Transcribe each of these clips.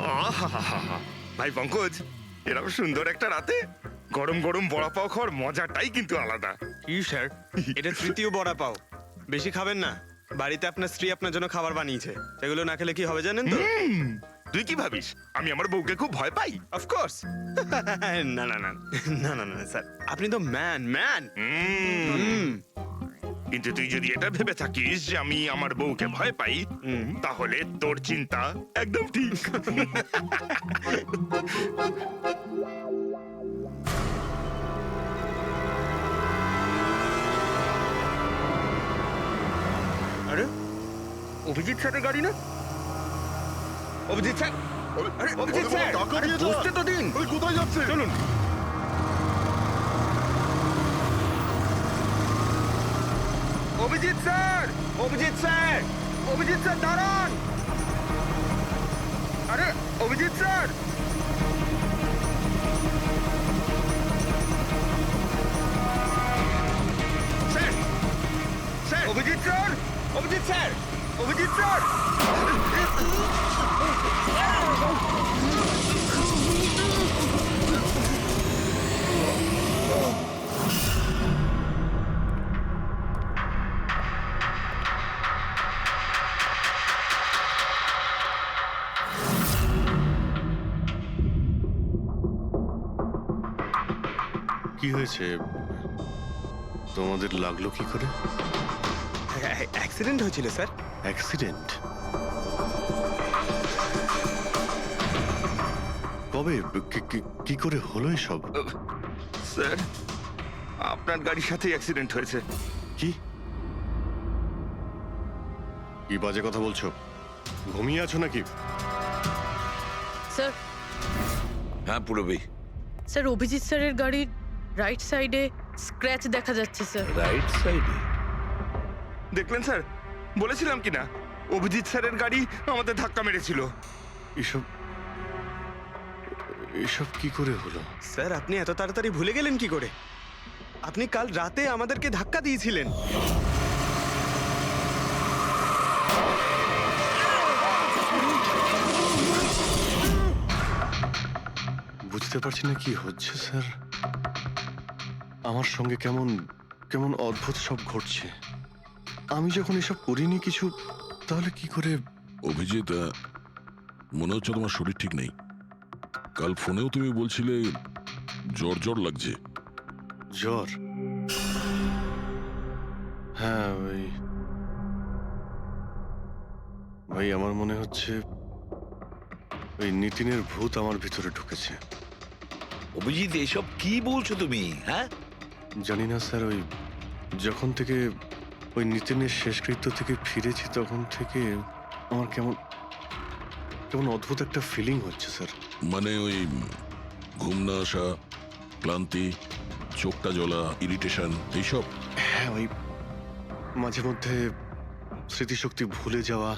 আহাহাহা। ভাই পঙ্কজ, এরকম সুন্দর একটা রাতে গরম গরম বড়া পাও খাওয়ার মজাটাই কিন্তু আলাদা। কি স্যার, এটা তৃতীয় বড়া পাও। বেশি খাবেন না, বাড়িতে আপনার স্ত্রী আপনার জন্য খাবার বানিয়েছে, সেগুলো না খেলে কি হবে জানেন তো? তুই কি ভাবিস আমি আমার বউকে খুব ভয় পাই? অফকোর্স। না না না না না না স্যার, আপনি তো ম্যান ম্যান। কিন্তু তুই যদি এটা ভেবে থাকিস যে আমি আমার বউকে ভয় পাই, তাহলে তোর চিন্তা একদম ঠিক। আরে অভিজিৎ স্যারের গাড়ি না? অভিজিৎ স্যার, আরে অভিজিৎ স্যার, আরে বসতে তো দিন। কোথায় যাচ্ছে? চলুন। Abhijit sir, Abhijit sir, Abhijit sir দাঁড়ান। আরে Abhijit sir, sir, sir, Abhijit sir, Abhijit sir, Abhijit sir. কি হয়েছে? তোমাদের লাগলো কি করে? অ্যাক্সিডেন্ট হয়েছিল স্যার। অ্যাক্সিডেন্ট? কবে? কি করে হলো এসব? স্যার, আপনার গাড়ির সাথে অ্যাক্সিডেন্ট হয়েছে। কি কি বাজে কথা বলছো? ঘুমিয়ে আছো নাকি? স্যার, হ্যাঁ পুরবী। স্যার অভিজিৎ স্যারের গাড়ির রাইট সাইডে স্ক্র্যাচ দেখা যাচ্ছে স্যার। রাইট সাইডে? দেখলেন স্যার, বলেছিলাম কি না অভিজিৎ স্যারের গাড়ি আমাদের ধাক্কা মেরেছিল। এসব এসব কি করে হলো? স্যার আপনি এত তাড়াতাড়ি ভুলে গেলেন কি করে? আপনি কাল রাতে আমাদেরকে ধাক্কা দিয়েছিলেন। বুঝতে পারছি না কি হচ্ছে স্যার। আমার সঙ্গে কেমন কেমন অদ্ভুত সব ঘটছে। আমি যখন এসব করিনি কিছু, তাহলে কি করে? অভিজিৎ, মনে হচ্ছে তোমার শরীর ঠিক নেই। কাল ফোনেও তুমি বলছিলে জ্বর জ্বর লাগছে। জ্বর? হ্যাঁ ভাই আমার মনে হচ্ছে ওই নিতিনের ভূত আমার ভিতরে ঢুকেছে। অভিজিৎ, এসব কি বলছো তুমি? হ্যাঁ, জানি না স্যার, ওই যখন থেকে ওই নিতিনের শেষকৃত্য থেকে ফিরেছি তখন থেকে আমার কেমন কেমন অদ্ভুত একটা ফিলিং হচ্ছে স্যার। মানে ওই ঘুম না আসা, ক্লান্তি, চোখটা জ্বলা, ইরিটেশন, এইসব? হ্যাঁ, ওই মাঝে মধ্যে স্মৃতিশক্তি ভুলে যাওয়া।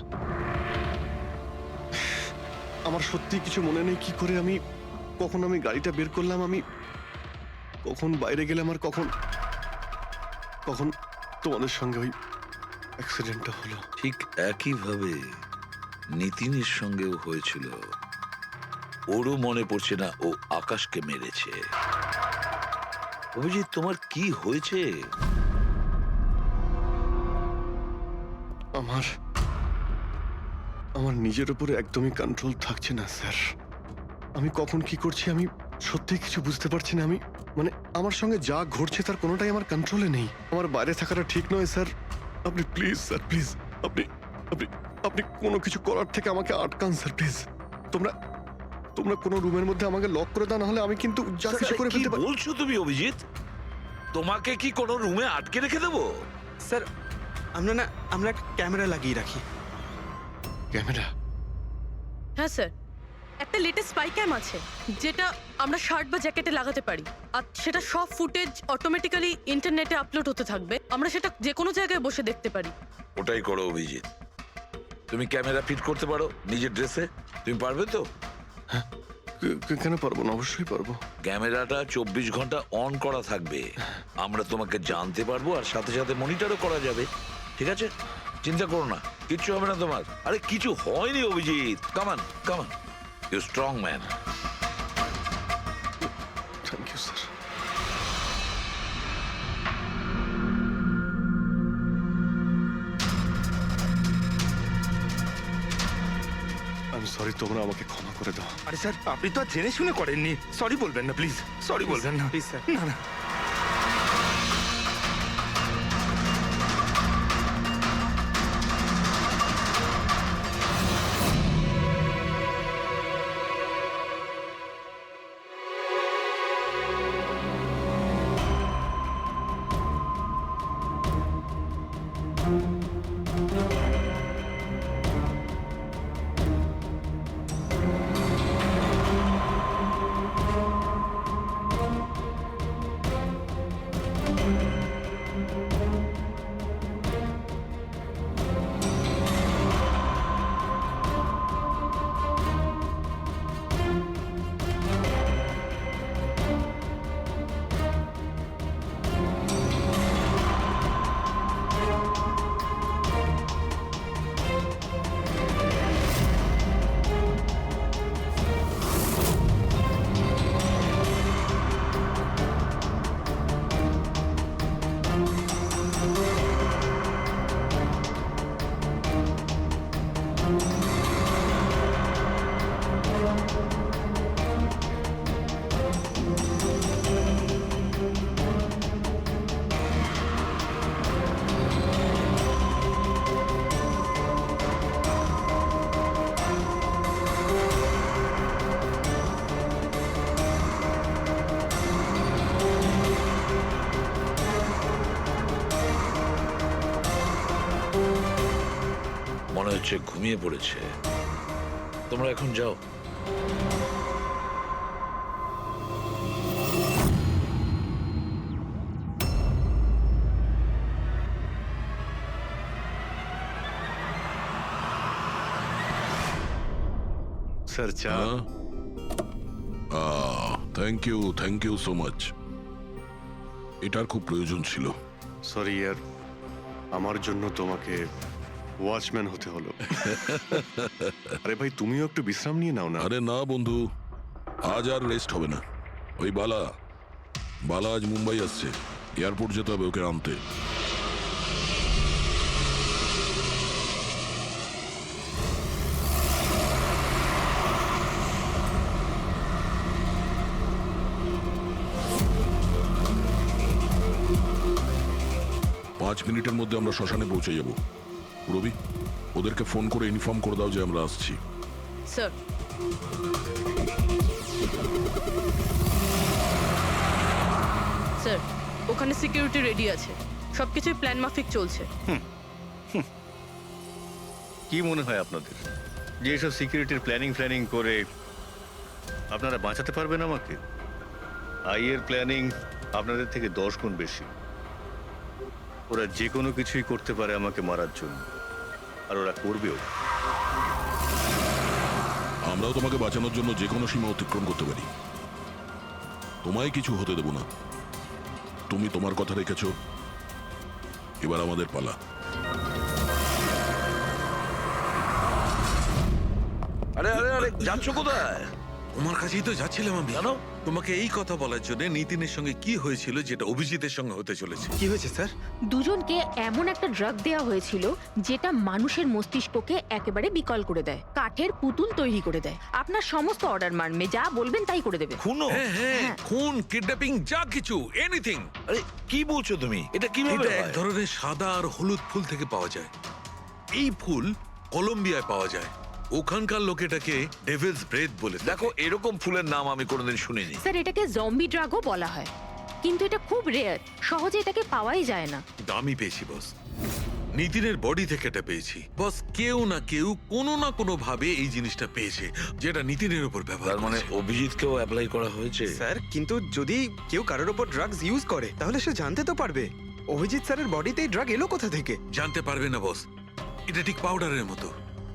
আমার সত্যি কিছু মনে নেই কি করে আমি কখন আমি গাড়িটা বের করলাম, আমি কখন বাইরে গেলাম, আর কখন কখন তোমাদের সঙ্গে ওই অ্যাক্সিডেন্টটা হলো। ঠিক একইভাবে নিতিনের সঙ্গেও হয়েছিল। ওরও মনে পড়ছে না ও আকাশকে মেরেছে। অভিজিৎ, তোমার কি হয়েছে? আমার আমার নিজের উপরে একদমই কন্ট্রোল থাকছে না স্যার। আমি কখন কি করছি আমি সত্যি কিছু বুঝতে পারছি না। আমি মানে আমার সঙ্গে যা ঘটছে তার কোনোটাই আমার কন্ট্রোলে নেই। আমার বাইরে থাকাটা ঠিক নয় স্যার। আপনি প্লিজ স্যার, প্লিজ আপনি আপনি আপনি কোনো কিছু করার থেকে আমাকে আটকান স্যার, প্লিজ। তোমরা তোমরা কোনো রুমের মধ্যে আমাকে লক করে দাও, না হলে আমি কিন্তু যা কিছু করে কি ফেলতে পারি। বলছো তুমি অভিজিৎ? তোমাকে কি কোনো রুমে আটকে রেখে দেবো? স্যার আমরা একটা ক্যামেরা লাগিয়ে রাখি। ক্যামেরা? হ্যাঁ স্যার, একটা লেটেস্ট স্পাই ক্যাম আছে যেটা আমরা শার্ট বা জ্যাকেটে লাগাতে পারি, আর সেটা সব ফুটেজ অটোমেটিক্যালি ইন্টারনেটে আপলোড হতে থাকবে। আমরা সেটা যে কোনো জায়গায় বসে দেখতে পারি। ওটাই করো অভিজিৎ। তুমি ক্যামেরা ফিট করতে পারো নিজের ড্রেসে? তুমি পারবে তো? কেন পারবো না? অবশ্যই পারবো। ক্যামেরাটা 24 ঘন্টা অন করা থাকবে। আমরা তোমাকে জানতে পারবো, আর সাথে সাথে মনিটরও করা যাবে। ঠিক আছে, চিন্তা করো না, কিচ্ছু হবে না তোমার। আরে কিছু হয়নি Abhijit, come on come on. You strong man. Thank you sir. আমি সরি, তোমরা আমাকে ক্ষমা করে দাও। আরে স্যার, আপনি তো আর জেনে শুনে করেননি। সরি বলবেন না প্লিজ, সরি বলবেন না প্লিজ স্যার। না না। মনে হচ্ছে ঘুমিয়ে পড়েছে। তোমরা এখন যাও। স্যার চা। Thank you so much. এটার খুব প্রয়োজন ছিল। সরি ইয়ার, আমার জন্য তোমাকে ওয়াচম্যান হতে হলো। আরে ভাই, তুমিও একটু বিশ্রাম নিয়ে নাও না। আরে না বন্ধু, আজ আর রেস্ট হবে না। ওই বালা আজ মুম্বাই আসছে, এয়ারপোর্ট যেতে হবে ওকে আনতে। 5 মিনিটের মধ্যে আমরা শ্মশানে পৌঁছে যাব। রবি, ওদেরকে ফোন করে ইনফর্ম করে দাও যে আমরা আসছি। স্যার। স্যার, ওখানে সিকিউরিটি রেডি আছে, সবকিছুই প্ল্যান মাফিক চলছে। কি মনে হয় আপনাদের যে এসব সিকিউরিটির প্ল্যানিং করে আপনারা বাঁচাতে পারবেন আমাকে? আইয়ের প্ল্যানিং আপনাদের থেকে 10 গুণ বেশি। ওরা যে কোনো কিছুই করতে পারে আমাকে মারার জন্য, আর ওরা করবেও। আমরাও তোমাকে বাঁচানোর জন্য যে কোনো সীমা অতিক্রম করতে পারি। তোমায় কিছু হতে দেব না। তুমি তোমার কথা রেখেছ, এবার আমাদের পালা। আরে আরে আরে, যাচ্ছ কোথায়? তোমার কাছেই তো যাচ্ছিলাম আমি। কেন? তোমাকে এই কথা বলার জন্য নিতিনের সঙ্গে কি হয়েছিল যেটা অভিজিতের সঙ্গে হতে চলেছে। কি হয়েছে স্যার? দুজনকে এমন একটা ড্রাগ দেওয়া হয়েছিল যেটা মানুষের মস্তিষ্ককে একেবারে বিকল করে দেয়, কাঠের পুতুল তৈরি করে দেয়। আপনার সমস্ত অর্ডার মানবে, যা বলবেন তাই করে দেবে। খুনো? হ্যাঁ হ্যাঁ, খুন, কিডন্যাপিং, যা কিছু, এনিথিং। আরে কি বলছো তুমি? এটা কিভাবে এটা এক হয়? ধরনের সাদা আর হলুদ ফুল থেকে পাওয়া যায়। এই ফুল কলম্বিয়ায় পাওয়া যায়। ওখানকার লোক এটাকে ডেভিলস ব্রেথ বলে। দেখো, এরকম ফুলের নাম আমি কোনোদিন শুনিনি। স্যার, এটাকে জম্বি ড্রাগও বলা হয়, কিন্তু এটা খুব রেয়ার, সহজে এটাকে পাওয়াই যায় না। দামি পেয়েছি বস, নিতিনের বডি থেকে এটা পেয়েছি বস। কেউ না কেউ কোনো না কোনো ভাবে এই জিনিসটা পেয়েছে যেটা নিতিনের উপর ব্যবহার তার মানে করেছে। অভিজিৎকেও অ্যাপ্লাই করা হয়েছে? স্যার, কিন্তু যদি কেউ কারোর ওপর ড্রাগস ইউজ করে তাহলে সে জানতে তো পারবে অভিজিৎ স্যারের বডিতে এই ড্রাগ এলো কোথা থেকে। জানতে পারবে না বস। এটা ঠিক পাউডারের মতো,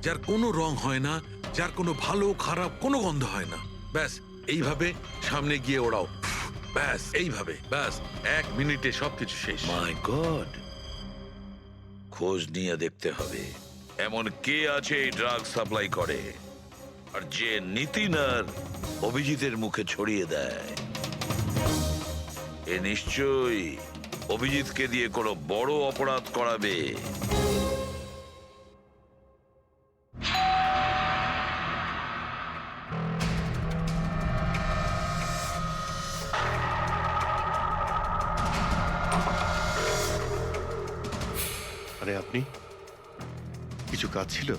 যার কোনো রং হয় না, যার কোনো ভালো খারাপ কোনো গন্ধ হয় না। ব্যাস এইভাবে সামনে গিয়ে ওড়াও, ব্যাস এইভাবে, ব্যাস 1 মিনিটে সবকিছু শেষ। মাই গড, খোঁজ নিয়ে দেখতে হবে এমন কে আছে এই ড্রাগ সাপ্লাই করে। আর যে নিতিন আর অভিজিতের মুখে ছড়িয়ে দেয়, এ নিশ্চয়ই অভিজিৎকে দিয়ে কোনো বড় অপরাধ করাবে। আরে আপনি কিছু কাজ ছিল?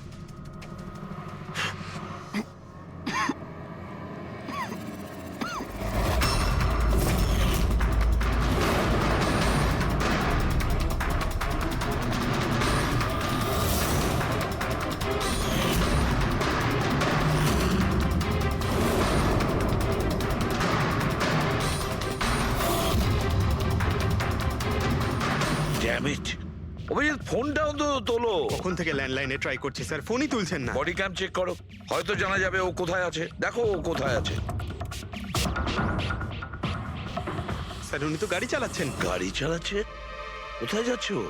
Damn it! অভিজিৎ ফোনটা অন্তত তোলো। কখন থেকে ল্যান্ডলাইনে ট্রাই করছি স্যার, ফোনই তুলছেন না। বডি ক্যাম চেক করো, হয়তো জানা যাবে ও কোথায় আছে। দেখো ও কোথায় আছে। স্যার উনি তো গাড়ি চালাচ্ছেন। গাড়ি চালাচ্ছে? কোথায় যাচ্ছে ও?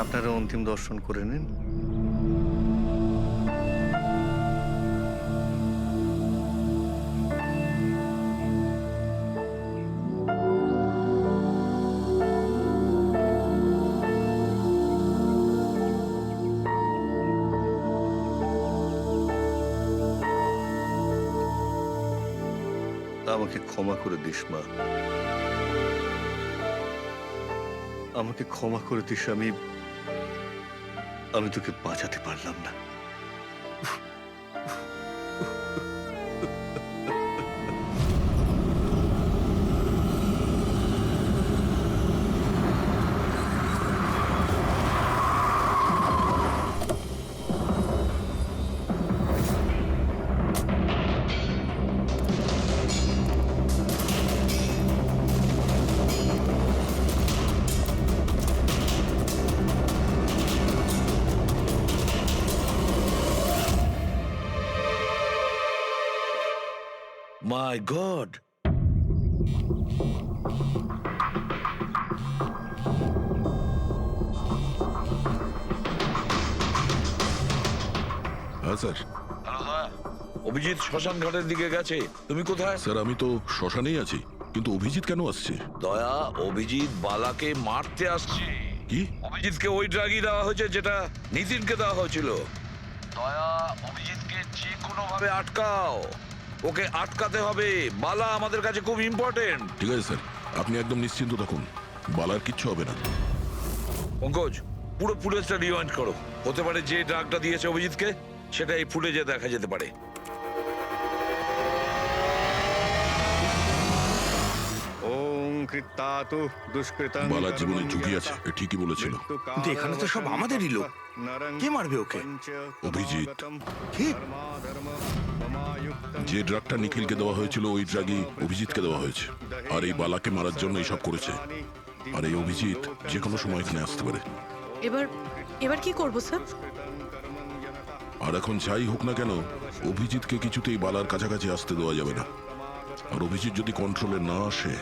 আপনারা অন্তিম দর্শন করে নিন। আমাকে ক্ষমা করে দিস মা, আমাকে ক্ষমা করে দিস। আমি তোকে বাঁচাতে পারলাম না। মাই গড! হ্যাঁ স্যার। অভিজিৎ শ্মশান ঘাটের দিকে গেছে। তুমি কোথায়? স্যার আমি তো শ্মশানেই আছি, কিন্তু অভিজিৎ কেন আসছে? দয়া, অভিজিৎ বালাকে মারতে আসছে। কি? অভিজিৎকে ওই ড্রাগই দেওয়া হয়েছে যেটা নিতিনকে দেওয়া হয়েছিল। দয়া, অভিজিৎকে যে কোনো ভাবে আটকাও। ওকে আটকাতে হবে। বালা আমাদের কাছে খুব ইম্পর্টেন্ট। ঠিক আছে স্যার, আপনি একদম নিশ্চিন্ত থাকুন, বালার কিচ্ছু হবে না। পঙ্কজ, পুরো ফুটেজটা রিওয়াইন্ড করো। হতে পারে যে ড্রাগটা দিয়েছে অভিজিৎকে সেটা এই ফুটেজে দেখা যেতে পারে। ওম কৃত্তাতু দুষ্কৃতং। বালার জীবনে ঝুঁকি আছে, এ ঠিকই বলেছিল। কিন্তু এখানে তো সব আমাদেরই লোক। কে মারবে ওকে? অভিজিৎ। কি? যে ড্রাগটা নিখিলকে দেওয়া হয়েছিল ওই ড্রাগই অভিজিৎকে দেওয়া হয়েছে, আর এই বালাকে মারার জন্য এইসব করেছে। আর এই অভিজিৎ যে কোনো সময় এখানে আসতে পারে। এবার কি করব স্যার? আর এখন যাই হোক না কেন, অভিজিৎকে কিছুতেই বালার কাছাকাছি আসতে দেওয়া যাবে না। আর অভিজিৎ যদি কন্ট্রোলে না আসে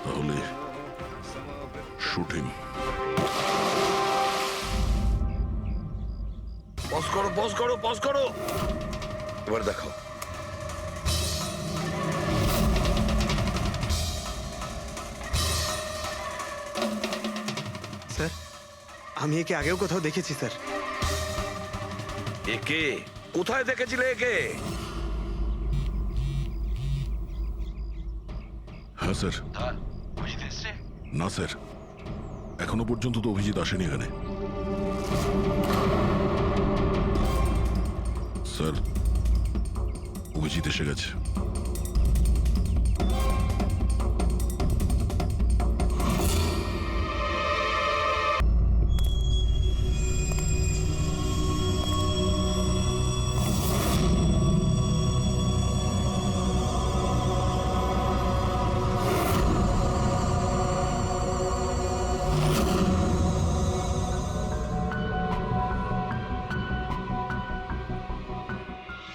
তাহলে শুট হিম। পজ করো, পজ করো, পজ করো। এবার দেখো। স্যার আমি একে আগেও কোথাও দেখেছি স্যার। একে কোথায় দেখেছিলে একে? হ্যাঁ স্যার। না স্যার, এখনো পর্যন্ত তো অভিজিৎ আসেনি এখানে। স্যার, অভিজিৎ এসে গেছে।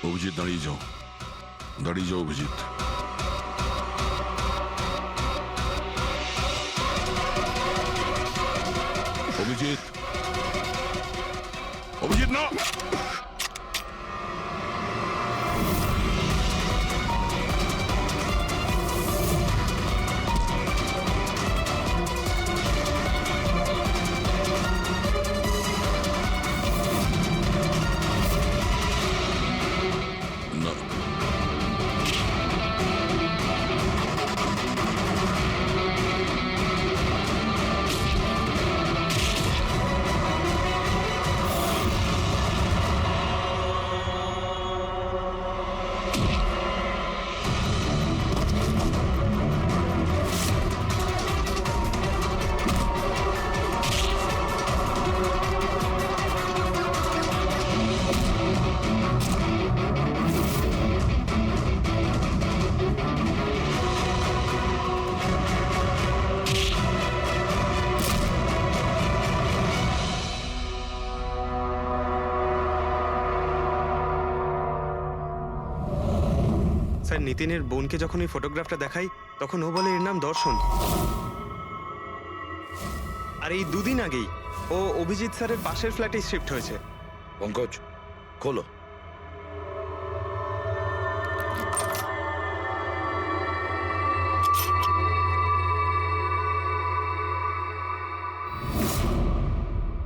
অভিজিৎ অভিজিৎ দাঁড়িয়ে যাও, দাঁড়িয়ে যাও অভিজিৎ। অভিজিৎ, অভিজিৎ না। না, স্যার, নিতিনের বোনকে যখন এই ফটোগ্রাফটা দেখাই তখন ও বলে এর নাম দর্শন। আর এই দুদিন আগেই ও অভিজিৎ স্যারের পাশের ফ্ল্যাটে শিফট হয়েছে। পঙ্কজ, খোলো।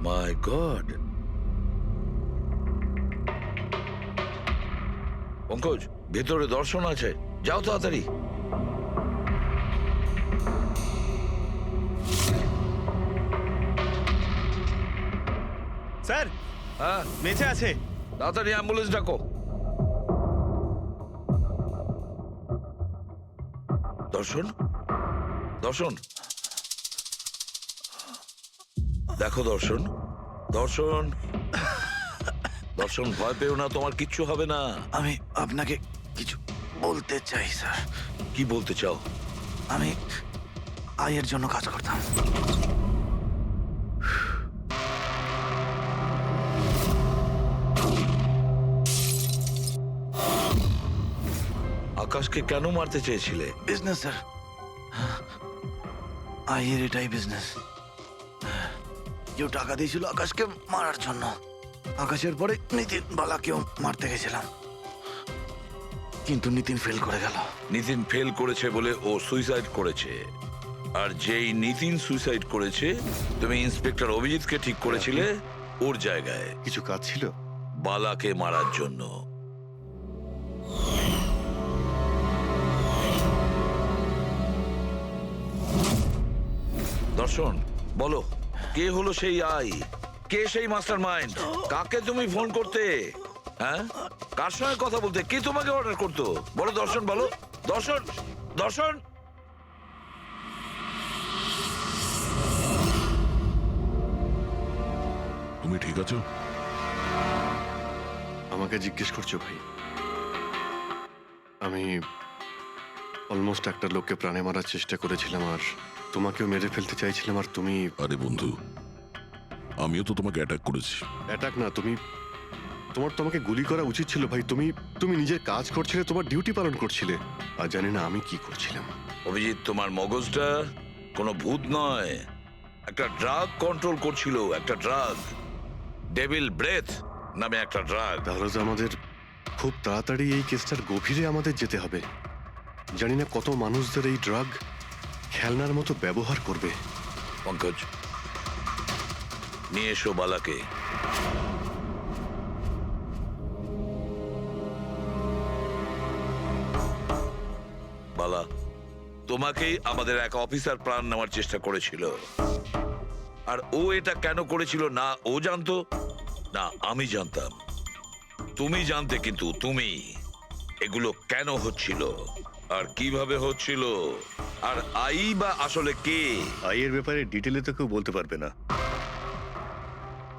মাই গড, পঙ্কজ, ভেতরে দর্শন আছে, যাও তাড়াতাড়ি। স্যার, হ্যাঁ, বেঁচে আছে। তাড়াতাড়ি অ্যাম্বুলেন্স ডাকো। দর্শন, দর্শন, দেখো দর্শন, দর্শন, দর্শন, ভয় পেও না, তোমার কিচ্ছু হবে না। আমি আপনাকে কিছু বলতে চাই স্যার। কি বলতে চাও? আমি আয়ের জন্য কাজ করতাম। আকাশকে কেন মারতে চেয়েছিলে? বিজনেস স্যার, আয়ের এটাই বিজনেস। কেউ টাকা দিয়েছিল আকাশকে মারার জন্য। আকাশের পরে নিতিন বালাকেও মারতে গেছিলাম, কিন্তু নিতিন ফেল করে গেল। নিতিন ফেল করেছে বলে ও সুইসাইড করেছে, আর যেই নিতিন সুইসাইড করেছে তুমি ইন্সপেক্টর অভিজিৎকে ঠিক করেছিলে ওর জায়গায় কিছু কাজ ছিল? বালাকে মারার জন্য। দর্শন, বলো, কে হলো সেই আই? কে সেই মাস্টার মাইন্ড? কাকে তুমি ফোন করতে? হ্যাঁ, কার সঙ্গে কথা বলতে? কে তোমাকে অর্ডার করতো? বলো দর্শন, বলো দর্শন, দর্শন। তুমি ঠিক আছো? আমাকে জিজ্ঞেস করছো ভাই? আমি অলমোস্ট একটা লোককে প্রাণে মারার চেষ্টা করেছিলাম, আর তোমাকেও মেরে ফেলতে চাইছিলাম, আর তুমি... আরে বন্ধু, আমিও তো তোমাকে অ্যাটাক করেছি। অ্যাটাক না, তোমাকে গুলি করা উচিত ছিল ভাই। তুমি নিজের কাজ করছিলে, তোমার ডিউটি পালন করছিলে, আর জানি না আমি কি করছিলাম। অভিজিৎ, তোমার মগজটা কোনো ভূত নয়, একটা ড্রাগ কন্ট্রোল করছিল, একটা ড্রাগ, ডেভিল ব্রেথ নামে একটা ড্রাগ। তাহলে তো আমাদের খুব তাড়াতাড়ি এই কেসটার গভীরে আমাদের যেতে হবে। জানি না কত মানুষদের এই ড্রাগ খেলনার মতো ব্যবহার করবে। পঙ্কজ, নিয়ে এসো বালাকে। বালা, তোমাকেই আমাদের এক অফিসার প্রাণ নেওয়ার চেষ্টা করেছিল, আর ও এটা কেন করেছিল না ও জানতো না আমি জানতাম। তুমি জানতে, কিন্তু তুমি এগুলো কেন হচ্ছিল আর কিভাবে হচ্ছিল, আর আই বা আসলে কে? আইয়ের ব্যাপারে ডিটেলে তো কেউ বলতে পারবে না।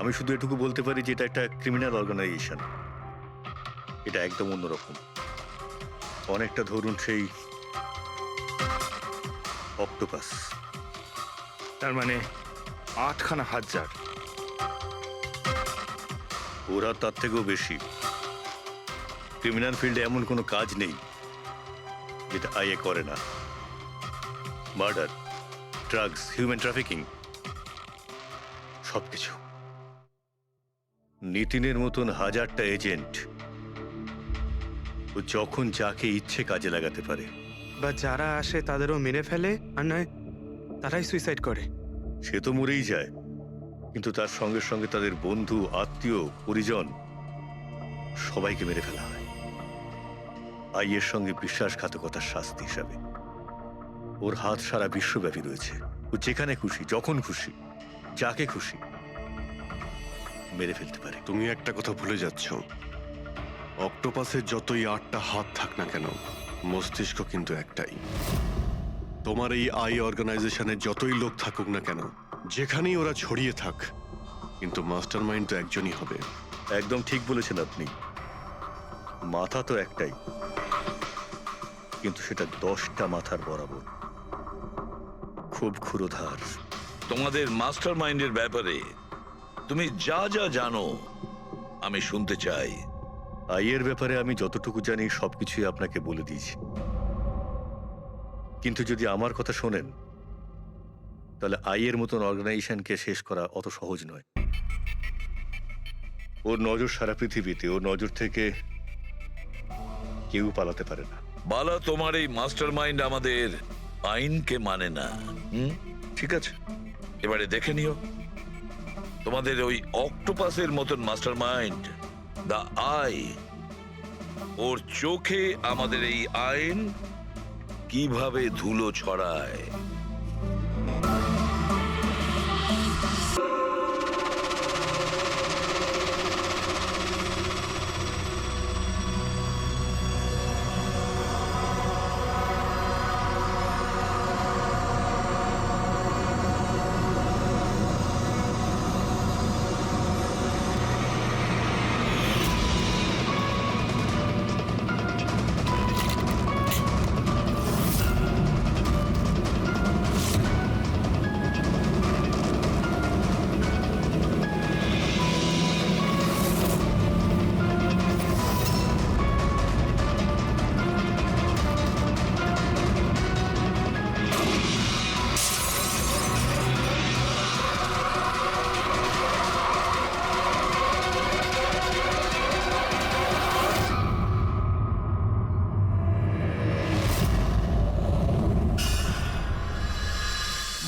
আমি শুধু এটুকু বলতে পারি যে এটা একটা ক্রিমিনাল অর্গানাইজেশন। এটা একদম অন্যরকম, অনেকটা ধরুন সেই অক্টোপাস। তার মানে 8খানা হাজার। ওরা তার থেকেও বেশি। ক্রিমিনাল ফিল্ডে এমন কোনো কাজ নেই যেটা আইএ করে না। মার্ডার, ড্রাগস, হিউম্যান ট্রাফিকিং, সবকিছু। নিতিনের মতন হাজারটা এজেন্ট, ও যখন যাকে ইচ্ছে কাজে লাগাতে পারে। বা যারা আসে তাদেরও মেরে ফেলে, আর নয় তারাই সুইসাইড করে। সে তো মরেই যায়, কিন্তু তার সঙ্গে সঙ্গে তাদের বন্ধু, আত্মীয়, পরিজন সবাইকে মেরে ফেলা হয় আইয়ের সঙ্গে বিশ্বাসঘাতকতার শাস্তি হিসাবে। ওর হাত সারা বিশ্বব্যাপী রয়েছে। ও যেখানে খুশি, যখন খুশি, যাকে খুশি মেরে ফেলতে পারে। তুমি একটা কথা ভুলে যাচ্ছ, অক্টোপাসের যতই 8টা হাত থাক না কেন, মস্তিষ্ক কিন্তু একটাই। তোমার এই আই অর্গানাইজেশনের যতই লোক থাকুক না কেন, যেখানেই ওরা ছড়িয়ে থাক, কিন্তু মাস্টার মাইন্ড তো একজনই হবে। একদম ঠিক বলেছেন আপনি। মাথা তো একটাই, কিন্তু সেটা 10টা মাথার বরাবর, খুব ক্ষুরোধার। তোমাদের মাস্টার মাইন্ডের ব্যাপারে তুমি যা যা জানো আমি শুনতে চাই। আইয়ের ব্যাপারে আমি যতটুকু জানি সবকিছুই আপনাকে বলে দিয়েছি, কিন্তু যদি আমার কথা শোনেন তাহলে আইয়ের মতন অর্গানাইজেশনকে শেষ করা অত সহজ নয়। ওর নজর সারা পৃথিবীতে, ওর নজর থেকে কেউ পালাতে পারে না। বালা, তোমার এই মাস্টার মাইন্ড আমাদের আইনকে মানে না। ঠিক আছে, এবারে দেখে নিও তোমাদের ওই অক্টোপাসের মতন মাস্টার মাইন্ড দা আই, ওর চোখে আমাদের এই আইন কিভাবে ধুলো ছড়ায়।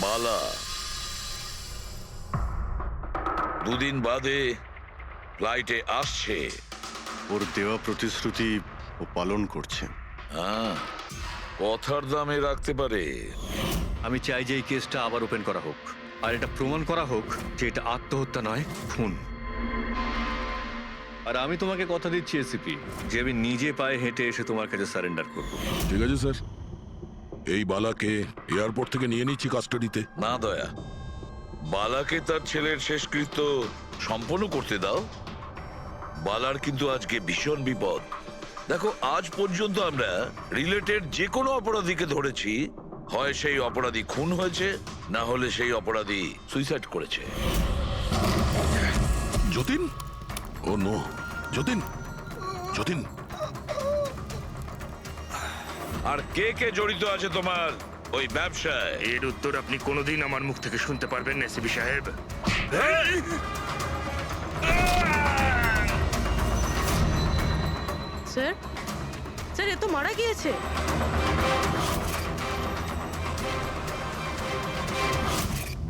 বালা, দুদিন বাদে ফ্লাইটে আসছে। ওর দেওয়া প্রতিশ্রুতি ও পালন করছে। হ্যাঁ, কথার দামে রাখতে পারে। আমি চাই যে এই কেসটা আবার ওপেন করা হোক, আর এটা প্রমাণ করা হোক যে এটা আত্মহত্যা নয়, খুন। আর আমি তোমাকে কথা দিচ্ছি এসিপি, যে আমি নিজে পায়ে হেঁটে এসে তোমার কাছে সারেন্ডার করব। ঠিক আছে স্যার, এই বালাকে এয়ারপোর্ট থেকে নিয়ে নিচ্ছি কাস্টাডিতে। না দয়া, বালাকে তার ছেলের শেষকৃত্য সম্পন্ন করতে দাও। বালার কিন্তু আজকে ভীষণ বিপদ। দেখো, আজ পর্যন্ত আমরা রিলেটেড যে কোনো অপরাধীকে ধরেছি, হয় সেই অপরাধী খুন হয়েছে, না হলে সেই অপরাধী সুইসাইড করেছে। যতীন, ও নো, যতীন, যতীন। আর কে কে জড়িত আছে তোমার ওই ব্যবসায়? এর উত্তর আপনি কোনোদিন আমার মুখ থেকে শুনতে পারবেন না এসিপি সাহেব। স্যার, স্যার, এ তো মারা গিয়েছে।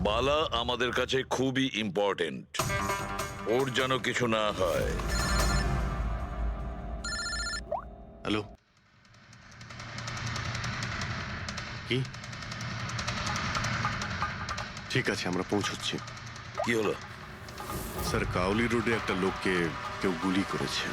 বালা আমাদের কাছে খুবই ইম্পর্টেন্ট, ওর যেন কিছু না হয়। হ্যালো, কি? ঠিক আছে, আমরা পৌঁছচ্ছি। কি হলো? স্যার, কাউলি রোডে একটা লোককে কেউ গুলি করেছে।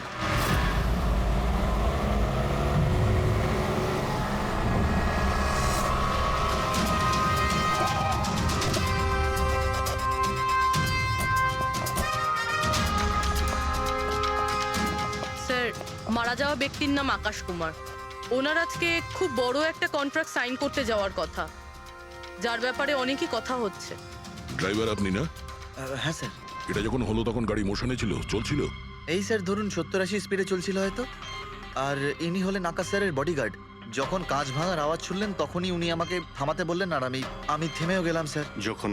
স্যার, মারা যাওয়া ব্যক্তির নাম আকাশ কুমার। ওনার আজকে খুব বড় একটা কন্ট্রাক্ট সাইন করতে যাওয়ার কথা, যার ব্যাপারে অনেকই কথা হচ্ছে। ড্রাইভার আপনি না? হ্যাঁ স্যার। এটা যখন হলো তখন গাড়ি মোশনে ছিল, চলছিল? এই স্যার ধরুন 70-80 স্পিডে চলছিল হয়তো। আর ইনি হলেন আকাশ স্যারের বডিগার্ড। যখন কাঁচ ভাঙার আওয়াজ শুনলেন তখনই উনি আমাকে থামাতে বললেন, আর আমি থেমেও গেলাম স্যার। যখন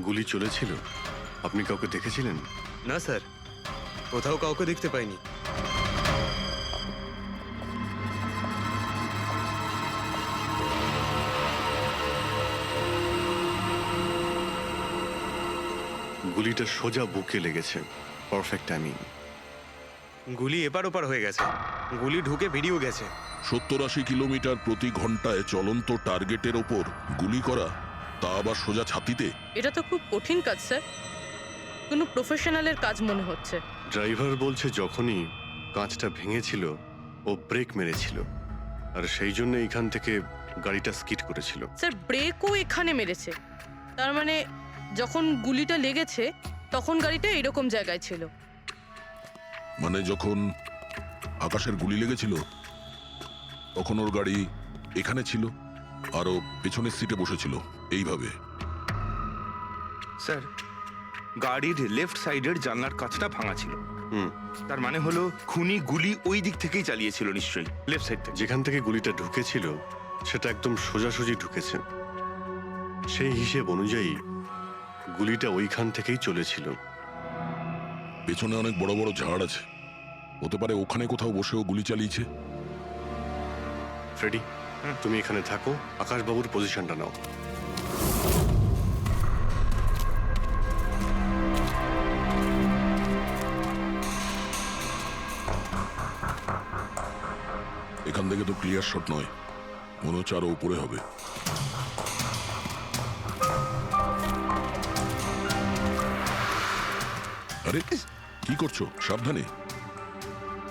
গুলি চলেছিল আপনি কাউকে দেখেছিলেন? না স্যার, কোথাও কাউকে দেখতে পাইনি। গুলিটা সোজা বুকে লেগেছে। Perfect timing. গুলি এপার ওপার হয়ে গেছে, গুলি ঢুকে বেরিয়েও গেছে। 70-80 কিলোমিটার প্রতি ঘন্টায় চলন্ত টার্গেটের ওপর গুলি করা, তা আবার সোজা ছাতিতে। এটা তো খুব কঠিন কাজ স্যার, কোনো প্রফেশনালের কাজ মনে হচ্ছে। ড্রাইভার বলছে যখনই কাঁচটা ভেঙেছিল ও ব্রেক মেরেছিল, আর সেই জন্য এখান থেকে গাড়িটা স্কিড করেছিল। স্যার ব্রেকও এখানে মেরেছে, তার মানে যখন গুলিটা লেগেছে তখন গাড়িটা এরকম জায়গায় ছিল। মানে যখন আকাশের গুলি লেগেছিল তখন ওর গাড়ি এখানে ছিল আর ও পেছনের সিটে বসেছিল এইভাবে। স্যার, গাড়ির লেফট সাইডের জানলার কাঁচটা ভাঙা ছিল। হুম। তার মানে হলো খুনি গুলি ওই দিক থেকেই চালিয়েছিল, নিশ্চয়ই লেফট সাইড থেকে। যেখান থেকে গুলিটা ঢুকেছিল সেটা একদম সোজাসুজি ঢুকেছে। সেই হিসেব অনুযায়ী গুলিটা ওইখান থেকেই চলেছিল। পেছনে অনেক বড় বড় ঝাড় আছে, হতে পারে ওখানে কোথাও বসেও গুলি চালিয়েছে। ফ্রেডি, তুমি এখানে থাকো, আকাশবাবুর পজিশনটা নাও। এখান থেকে তো ক্লিয়ার শট নয়, মনে হচ্ছে আরো উপরে হবে। আরে কি করছো? সাবধানে।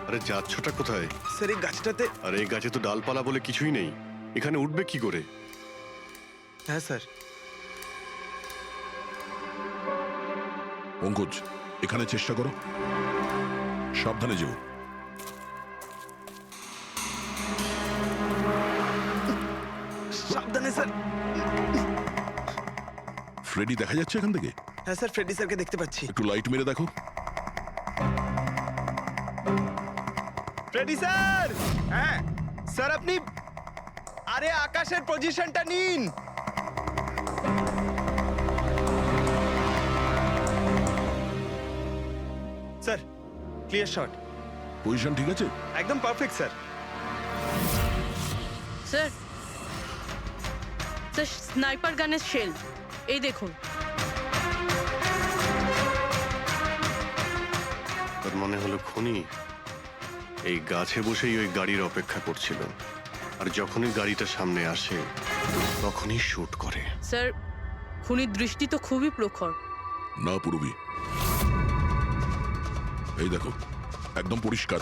আরে যাচ্ছটা কোথায়? স্যার এই গাছটাতে। আরে এই গাছে তো ডালপালা বলে কিছুই নেই, এখানে উঠবে কি করে? হ্যাঁ স্যার। পঙ্কজ, এখানে চেষ্টা করো, সাবধানে যেও। সাবধানে স্যার। ফ্রেডি দেখা যাচ্ছে এখান থেকে? হ্যাঁ স্যার, ফ্রেডি স্যারকে দেখতে পাচ্ছি। একটু লাইট মেরে দেখো। Freddie sir! হ্যাঁ স্যার, আপনি আরে আকাশের পজিশনটা নিন। Sir clear shot. পজিশন ঠিক আছে? একদম perfect sir. Sir, sir sniper গানের শেল এই দেখুন। তার মানে হলো খুনি এই গাছে বসেই ওই গাড়ির অপেক্ষা করছিল, আর যখনই গাড়িটা সামনে আসে তখনই শুট করে। স্যার খুনির দৃষ্টি তো খুবই প্রখর। না পুরবি, এই দেখো একদম পরিষ্কার,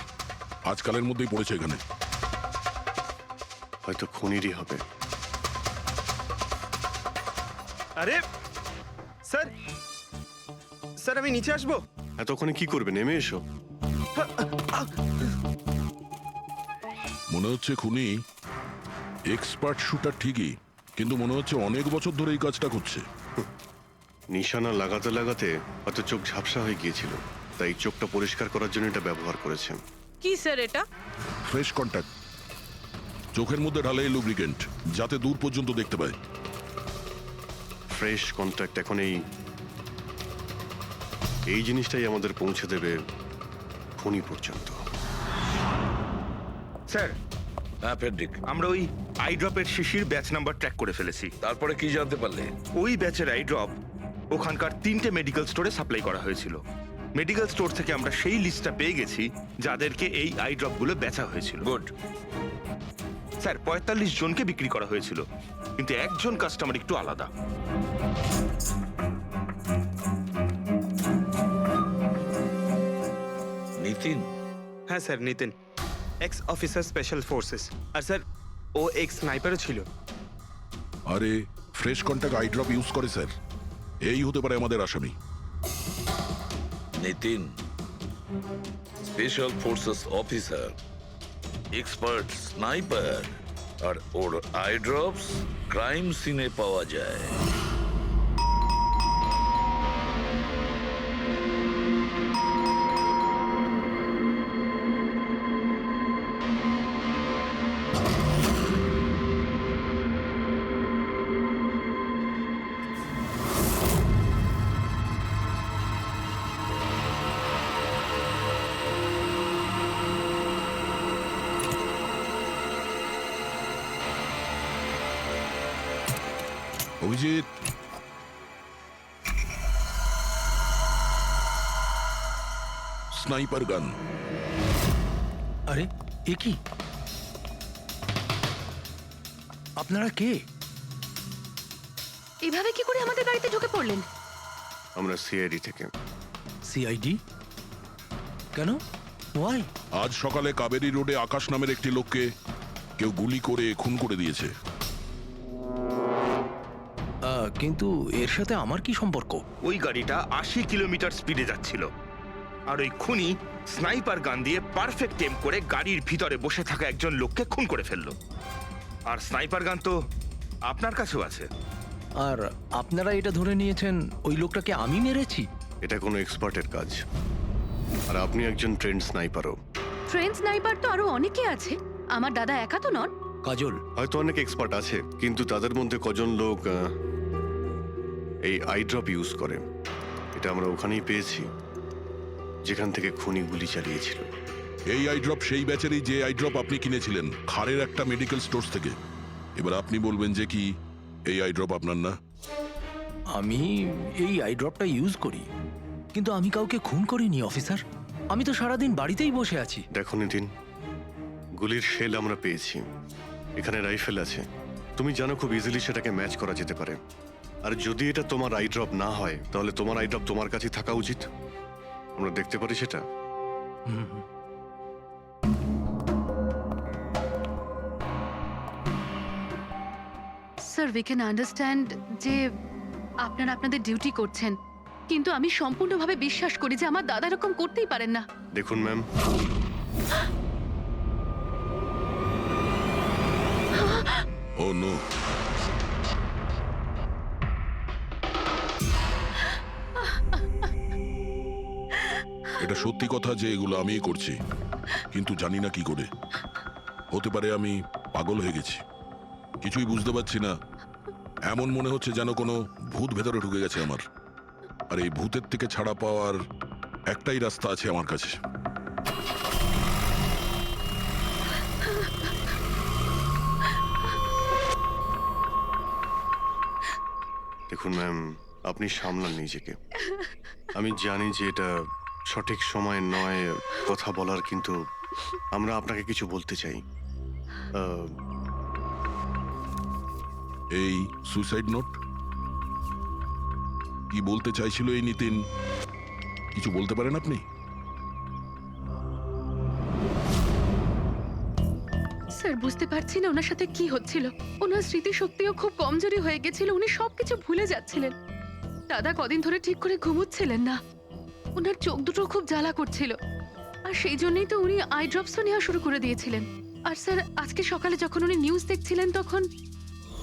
আজকালের মধ্যেই পড়েছে এখানে। হয়তো খুনিরই হবে। আরে স্যার, স্যার আমি নিচে আসবো? এতক্ষণে কি করবে? নেমে এসো। মনে হচ্ছে খুনি এক্সপার্ট শুটার ঠিকই, কিন্তু মনে হচ্ছে অনেক বছর ধরে এই কাজটা করছে। নিশানা লাগাতে লাগাতে হয়তো চোখ ঝাপসা হয়ে গিয়েছিল, তাই চোখটা পরিষ্কার করার জন্য এটা ব্যবহার করেছে। কি স্যার এটা? ফ্রেশ কন্ট্যাক্ট, চোখের মধ্যে ঢালে এই লুব্রিকেন্ট যাতে দূর পর্যন্ত দেখতে পায়। ফ্রেশ কন্ট্যাক্ট এখন এই জিনিসটাই আমাদের পৌঁছে দেবে খুনি পর্যন্ত। স্যার, হ্যাঁ ফেডরিক, আমরা ওই আই ড্রপের শিশির ব্যাচ নাম্বার ট্র্যাক করে ফেলেছি। তারপরে কি জানতে পারলে? ওই ব্যাচের আই ড্রপ ওখানকার 3টে মেডিকেল স্টোরে সাপ্লাই করা হয়েছিল। মেডিকেল স্টোর থেকে আমরা সেই লিস্টটা পেয়ে গেছি যাদেরকে এই আই ড্রপগুলো বেচা হয়েছিল। গুড। স্যার 45 জনকে বিক্রি করা হয়েছিল, কিন্তু একজন কাস্টমার একটু আলাদা। নিতিন? হ্যাঁ sir, Nitin, ex officer special forces. আর স্যার ও এক্স স্নাইপারও ছিল। আরে fresh contact eye drop use করে স্যার, এই হতে পারে আমাদের আসামি। Nitin special forces officer, expert sniper, আর ওর আই ড্রপস ক্রাইম সিনে পাওয়া যায়। অভিজিৎ, স্নাইপার গান। আরে এ কি? আপনারা কে? এভাবে কি করে আমাদের বাড়িতে ঢুকে পড়লেন? আমরা সিআইডি থেকে। সিআইডি? কেন? ওয়াই? আজ সকালে কাবেরী রোডে আকাশ নামের একটি লোককে কেউ গুলি করে খুন করে দিয়েছে। কিন্তু এর সাথে আমার কি সম্পর্ক? ওই গাড়িটা 80 কিলোমিটার স্পিডে যাচ্ছিল, আর ওই খুনি স্নাইপার গান দিয়ে পারফেক্ট এম করে গাড়ির ভিতরে বসে থাকা একজন লোককে খুন করে ফেললো। আর স্নাইপার গান তো আপনার কাছেও আছে। আর আপনারা এটা ধরে নিয়েছেন ওই লোকটাকে আমি মেরেছি? এটা কোনো এক্সপার্টের কাজ, আর আপনি একজন ট্রেন্ড স্নাইপারও। ট্রেন স্নাইপার তো আরো অনেকে আছে, আমার দাদা একা তো নন। কাজল, হয়তো অনেক এক্সপার্ট আছে, কিন্তু তাদের মধ্যে কজন লোক এই আই ড্রপ ইউজ করে, এটা আমরা ওখানেই পেয়েছি যেখান থেকে খুনি গুলি চালিয়েছিল। এই আই ড্রপ সেই ব্যাচেরই যে আই ড্রপ আপনি কিনেছিলেন খারের একটা মেডিকেল স্টোর থেকে। এবার আপনি বলবেন যে কি এই আই ড্রপ আপনার না? আমি এই আই ড্রপটা ইউজ করি, কিন্তু আমি কাউকে খুন করিনি অফিসার। আমি তো সারাদিন বাড়িতেই বসে আছি। দেখো নিতিন, গুলির শেল আমরা পেয়েছি, এখানে রাইফেল আছে, তুমি জানো খুব ইজিলি সেটাকে ম্যাচ করা যেতে পারে। আর যদি এটা তোমার আই ড্রপ না হয়, তাহলে তোমার আই ড্রপ তোমার কাছে থাকা উচিত। আমরা দেখতে পারি সেটা। স্যার, উই ক্যান আন্ডারস্ট্যান্ড যে আপনারা আপনাদের ডিউটি করছেন, কিন্তু আমি সম্পূর্ণভাবে বিশ্বাস করি যে আমার দাদা এরকম করতেই পারেন না। দেখুন ম্যাম, ও নো, এটা সত্যি কথা যে এগুলো আমিই করছি, কিন্তু জানি না কি করে। হতে পারে আমি পাগল হয়ে গেছি, কিছুই বুঝতে পারছি না। এমন মনে হচ্ছে যেন কোনো ভূত ভেতরে ঢুকে গেছে আমার। আর এই ভূতের থেকে ছাড়া পাওয়ার একটাই রাস্তা আছে আমার কাছে। দেখুন ম্যাম, আপনি সামলান নিজেকে। আমি জানি যে এটা সঠিক সময় নয় কথা বলার, কিন্তু আমরা আপনাকে কিছু বলতে চাই। এই সুইসাইড নোট কি বলতে চাইছিল এই নিতিন? কিছু বলতে পারেন আপনি? স্যার, বুঝতে পারছি না ওনার সাথে কি হচ্ছিল। ওনার স্মৃতিশক্তিও খুব কমজোরি হয়ে গেছিল, উনি সবকিছু ভুলে যাচ্ছিলেন। দাদা কদিন ধরে ঠিক করে ঘুমোচ্ছিলেন না, ওনার চোখ দুটো খুব জ্বালা করছিল, আর সেই জন্যই তো উনি আই ড্রপসও নেওয়া শুরু করে দিয়েছিলেন। আর স্যার, আজকে সকালে যখন উনি নিউজ দেখছিলেন তখন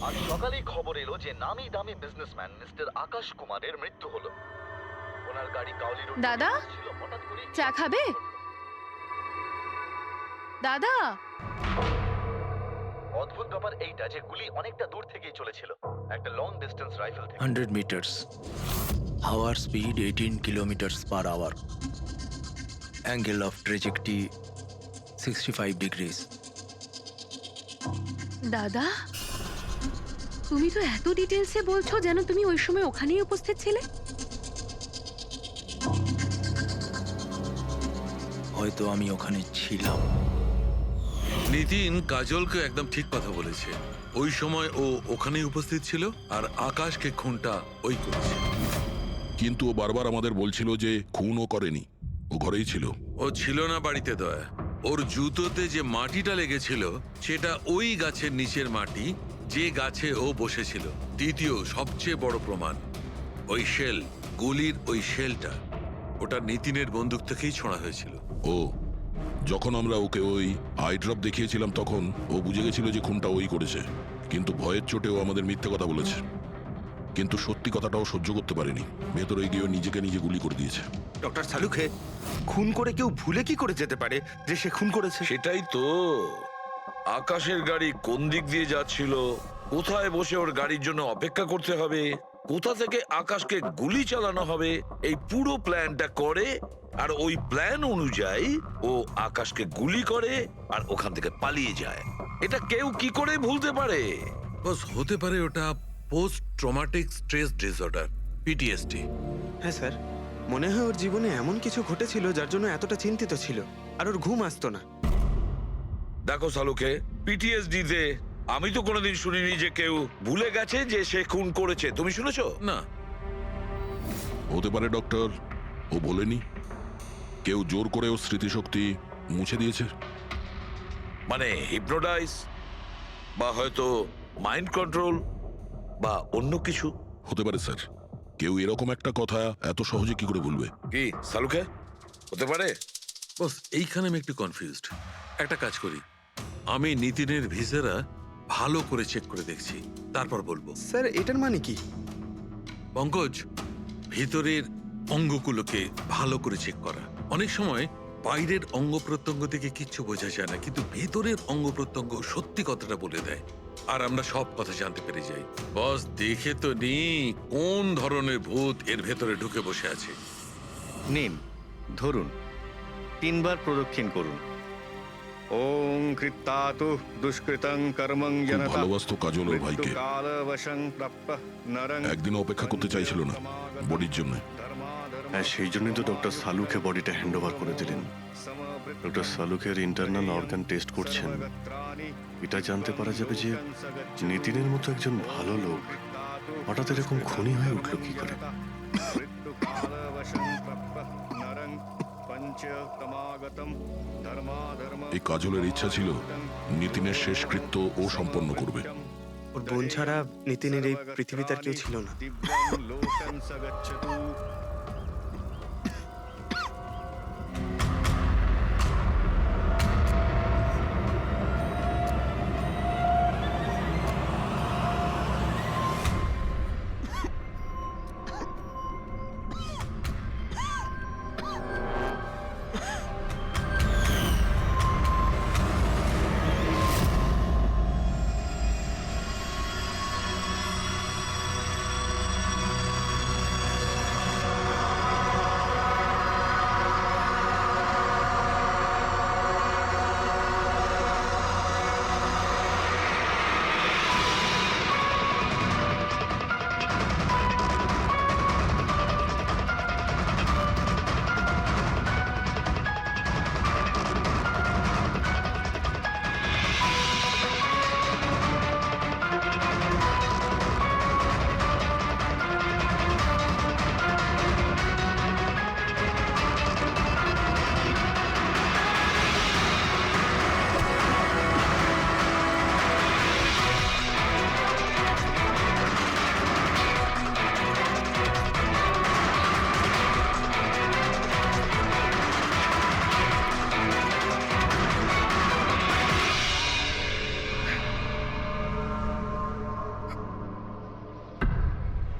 আজ সকালেই খবর এলো যে নামি দামি বিজনেসম্যান মিস্টার আকাশ কুমারের মৃত্যু হলো। ওনার গাড়ি কাউলি রোড দাদা, ছিল, হঠাৎ করে চা খাবে? দাদা, অদ্ভুত ব্যাপার এইটা যে গুলি অনেকটা দূর থেকেই চলেছিল, একটা লং ডিস্টেন্স রাইফেল থেকে। 100 মিটার্স, হাওয়ার speed 18 kilometres per hour, angle of trajectory 65 degrees. দাদা, তুমি তো এত ডিটেলসে বলছো যেন তুমি ওই সময় ওখানেই উপস্থিত ছিলে। হয়তো আমি ওখানে ছিলাম। নিতিন কাজলকে একদম ঠিক কথা বলেছে। ওই সময় ও ওখানেই উপস্থিত ছিল, আর আকাশকে খুনটা ওই করেছে। কিন্তু ও বারবার আমাদের বলছিল যে খুনও করেনি, ও ঘরেই ছিল। ও ছিল না বাড়িতে দয়া। ওর জুতোতে যে মাটিটা লেগেছিল সেটা ওই গাছের নিচের মাটি যে গাছে ও বসেছিল। দ্বিতীয় সবচেয়ে বড় প্রমাণ, ওই শেল, গুলির ওই শেলটা, ওটা নিতিনের বন্দুক থেকেই ছোঁড়া হয়েছিল। ও যখন আমরা ওকে ওই আই ড্রপ দেখিয়েছিলাম তখন ও বুঝে গেছিল যে খুনটা ওই করেছে, কিন্তু ভয়ের চোটেও আমাদের মিথ্যে কথা বলেছে। কিন্তু সত্যি কথাটাও সহ্য করতে পারেনি, ভেতরে গিয়ে নিজেকে নিজে গুলি করে দিয়েছে। ডক্টর সালুখে, খুন করে কেউ ভুলে কি করে যেতে পারে যে সে খুন করেছে? সেটাই তো। আকাশের গাড়ি কোন দিক দিয়ে যাচ্ছিল, কোথায় বসে ওর গাড়ির জন্য অপেক্ষা করতে হবে, কোথা থেকে আকাশকে গুলি চালানো হবে, এই পুরো প্ল্যানটা করে, আর ওই প্ল্যান অনুযায়ী ও আকাশকে গুলি করে আর ওখান থেকে পালিয়ে যায়। এটা কেউ কি করে ভুলতে পারে? বস, হতে পারে ওটা post traumatic stress disorder, PTSD. হ্যাঁ স্যার, মনে হয় ওর জীবনে এমন কিছু ঘটেছিল যার জন্য এতটা চিন্তিত ছিল, আর ওর ঘুম আসতো না। দেখো সালুকে, পিটিএসডি তে আমি তো কোনোদিন শুনিনি যে কেউ ভুলে গেছে যে সে খুন করেছে। তুমি শুনেছো? না, হতে পারে ডক্টর, ও বলেনি কেউ জোর করে ওর স্মৃতিশক্তি মুছে দিয়েছে। মানে হিপনোটাইজ, বা হয়তো মাইন্ড কন্ট্রোল, বা অন্য কিছু। হতে পারে স্যার, কেউ এরকম একটা কথা এত সহজে কি করে ভুলবে? কি সালুকে, হতে পারে? বস এইখানে আমি একটু কনফিউজড। একটা কাজ করি, আমি নিতিনের ভিসারা ভালো করে চেক করে দেখছি, তারপর বলবো। স্যার এটার মানে কি? পঙ্কজ, ভিতরের অঙ্গগুলোকে ভালো করে চেক করা। অনেক সময় বাইরের অঙ্গ প্রত্যঙ্গ থেকে কিচ্ছু বোঝা যায় না, কিন্তু ভেতরের অঙ্গ প্রত্যঙ্গ সত্যি কথাটা বলে দেয়, আর আমরা সব কথা জানতে পেরে যাই। বস দেখে তো নি কোন ধরনের ভূত এর ভেতরে ঢুকে বসে আছে। নিন, ধরুন, 3 বার প্রদক্ষিণ করুন। ওং কৃত্তাতু দুষ্কৃতং কর্মং খুব জনতা ভালোবাসতো কাজল ওর ভাইকে। মৃত্যুকালবশং প্রাপ্যঃ নরং একদিনও অপেক্ষা করতে চাইছিল না বডির জন্য। হ্যাঁ, সেই জন্যই তো ডক্টর সালুকে বডিটা হ্যান্ড ওভার করে দিলেন। ডক্টর সালুকের ইন্টারনাল অর্গান টেস্ট করছেন। এটা জানতে পারা যাবে যে নিতিনের মতো একজন ভালো লোক হঠাৎ এরকম খুনি হয়ে উঠলো কি করে। এই কাজলের ইচ্ছা ছিল নিতিনের শেষকৃত্য ও সম্পন্ন করবে। ওর বোন ছাড়া নিতিনের এই পৃথিবীতে আর কেউ ছিল না।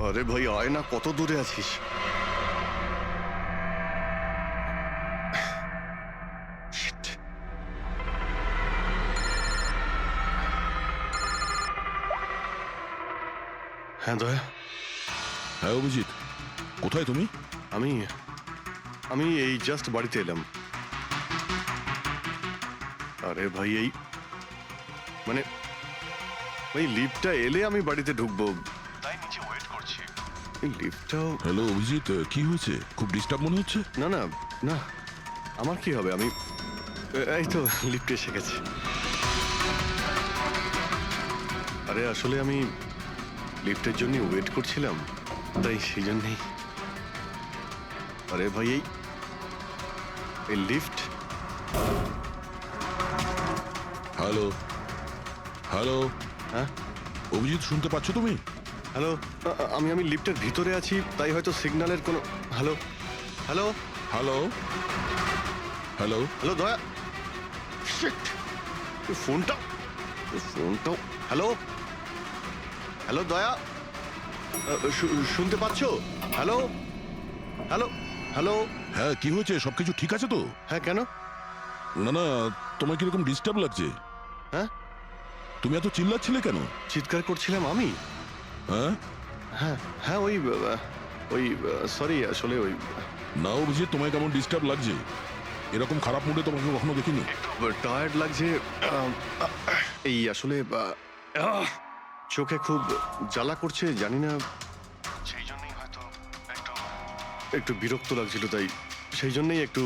আরে ভাই আয় না, কত দূরে আছিস? Shit. হ্যাঁ দয়া, হ্যাঁ অভিজিৎ, কোথায় তুমি? আমি আমি এই জাস্ট বাড়িতে এলাম। আরে ভাই এই মানে ওই লিফটটা এলে আমি বাড়িতে ঢুকবো, তাই নিচে ওয়েট করছি। এই লিফটটাও হ্যালো অভিজিৎ, কি হয়েছে? খুব ডিস্টার্ব মনে হচ্ছে। না না না, আমার কি হবে, আমি এই তো লিফটে এসে গেছি। আরে আসলে আমি লিফটের জন্য ওয়েট করছিলাম, তাই সেই জন্যেই। আরে ভাই এই লিফট। হ্যালো হ্যালো, হ্যাঁ অভিজিৎ শুনতে পাচ্ছ তুমি? হ্যালো, আমি লিফটের ভিতরে আছি, তাই হয়তো সিগন্যালের কোনো। Hello hello hello hello hello দয়া, শিট, ফোনটা ফোনটাও। হ্যালো হ্যালো দয়া, শুনতে পাচ্ছো? Hello hello hello. হ্যাঁ, কি হয়েছে? সবকিছু ঠিক আছে তো? হ্যাঁ কেন? না না, তোমার কিরকম ডিস্টার্ব লাগছে? হ্যাঁ, তুমি এত চিল্লাচ্ছিলে কেন? চিৎকার করছিলাম আমি? হ্যাঁ হ্যাঁ হ্যাঁ, ওই সরি, আসলে ওই না অভিজিৎ, তোমায় কেমন ডিস্টার্ব লাগছে? এরকম খারাপ মুডে তোমাকে কখনো দেখিনি। টায়ার্ড লাগছে। এই আসলে চোখে খুব জ্বালা করছে, জানি না, সেই জন্যই হয়তো একটু বিরক্ত লাগছিল, তাই সেই জন্যই একটু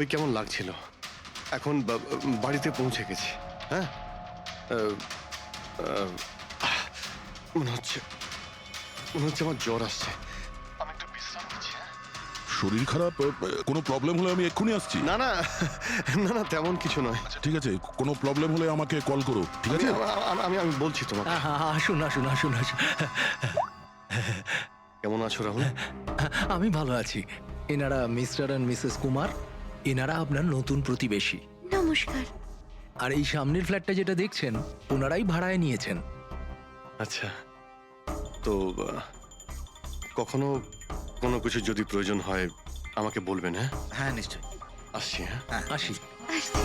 ওই কেমন লাগছিল। এখন বাড়িতে পৌঁছে গেছি। হ্যাঁ, মনে হচ্ছে আমার জ্বর আসছে। আমি একটু বিশ্রাম নিচ্ছি। শরীর খারাপ, কোনো প্রবলেম হলে আমি এক্ষুনি আসছি। না না না না, তেমন কিছু নয়। ঠিক আছে, কোনো প্রবলেম হলে আমাকে কল করো, ঠিক আছে? আমি আমি বলছি তোমাকে। আসুন আসুন আসুন আসুন। কেমন আছো রাহুল? আমি ভালো আছি। এনারা মিস্টার অ্যান্ড মিসেস কুমার, এনারা আপনার নতুন প্রতিবেশী। নমস্কার। আর এই সামনের ফ্ল্যাটটা যেটা দেখছেন, ওনারাই ভাড়ায় নিয়েছেন। আচ্ছা, তো কখনো কোনো কিছু যদি প্রয়োজন হয় আমাকে বলবেন। হ্যাঁ হ্যাঁ নিশ্চয়ই, আসছি। হ্যাঁ আসি। আসছি।